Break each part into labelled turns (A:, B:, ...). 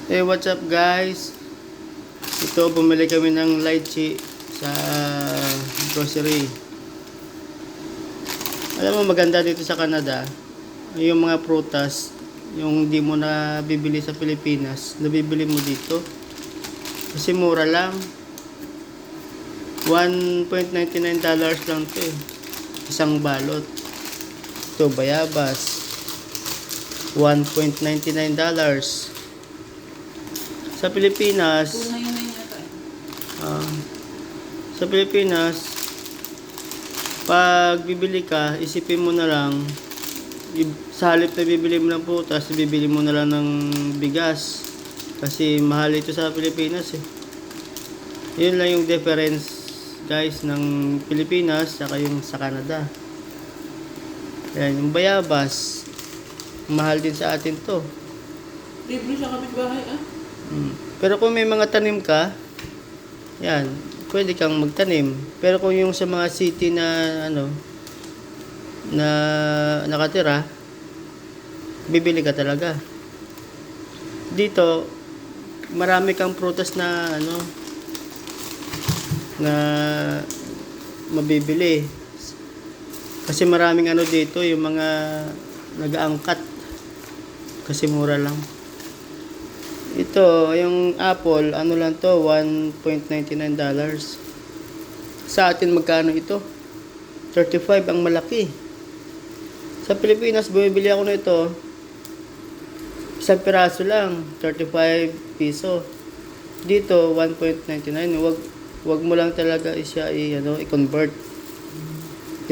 A: Hey, what's up guys? Ito, bumili kami ng lychee sa grocery. Alam mo, maganda dito sa Canada, yung mga prutas, yung hindi mo na bibili sa Pilipinas, nabibili mo dito. Kasi mura lang. $1.99 lang to eh. Isang balot. Ito, bayabas. $1.99. Sa Pilipinas, sa Pilipinas, pag bibili ka, isipin mo na lang, sa halip na bibili mo ng prutas, bibili mo na lang ng bigas. Kasi mahal ito sa Pilipinas eh. Yun lang yung difference guys ng Pilipinas saka yung sa Canada. Yan, yung bayabas, mahal din sa atin to.
B: Libre sa kapitbahay ah.
A: Pero kung may mga tanim ka, yan, pwede kang magtanim. Pero kung yung sa mga city na na nakatira, bibili ka talaga. Dito, marami kang prutas na na mabibili. Kasi maraming dito, yung mga nag-aangkat. Kasi mura lang. Ito, yung apple, lang to, $1.99. Sa atin, magkano ito? 35 ang malaki. Sa Pilipinas, bumibili ako nito, isang piraso lang, 35 piso. Dito, 1.99. Wag mo lang talaga siya i-convert.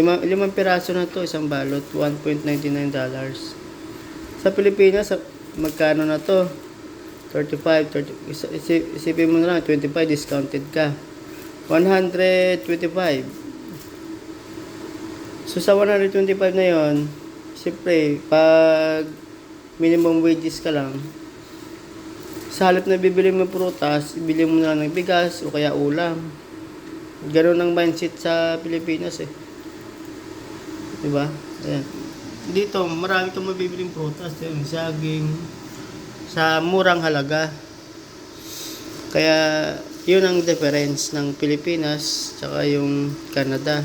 A: Limang piraso na to, isang balot, $1.99. Sa Pilipinas, magkano na to? 35, isipin mo na lang, 25 discounted ka. 125. So sa 125 na yon, siyempre, pag minimum wages ka lang, sa halip na bibili mo prutas, bibili mo na lang ng bigas o kaya ulam. Ganun ang mindset sa Pilipinas eh. Diba? Ayan. Dito, marami kang mabibiling prutas. Yung saging, sa murang halaga. Kaya yun ang difference ng Pilipinas tsaka yung Canada.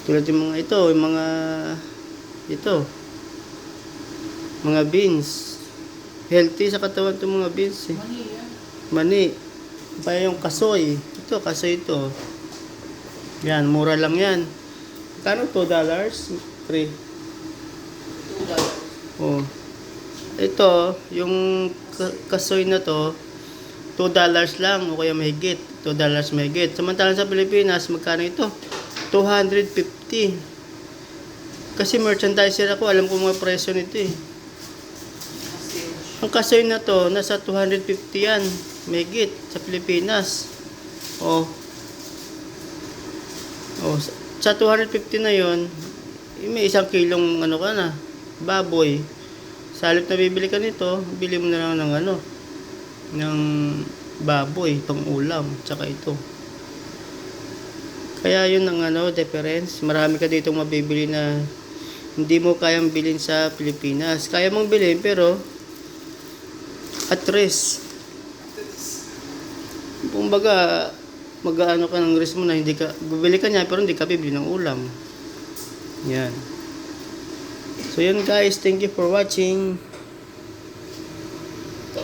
A: Tulad yung mga beans. Healthy sa katawan itong mga beans eh. Mani. Pa yung kasoy. Ito, kasoy ito. Yan, mura lang yan. Kano $2? 3. $2. Oh. Ito, yung kasoy na to, $2 lang o kaya mahigit. $2 mahigit. Samantalang sa Pilipinas, magkano ito? 250. Kasi merchandiser ako, alam ko mga presyo nito eh. Ang kasoy na to, nasa 250 yan. Mahigit sa Pilipinas. Oh. Oh, sa 250 na yon, may 1 kilong baboy. Sa halip na bibili ka nito, bili mo na lang ng baboy, pang ulam, tsaka ito. Kaya yun ang difference. Marami ka ditong mabibili na hindi mo kayang bilhin sa Pilipinas. Kaya mong bilhin pero at risk. Kumbaga, mag-ano ka ng risk mo na bibili ka niya pero hindi ka bibili ng ulam. Yan. So yun guys, thank you for watching.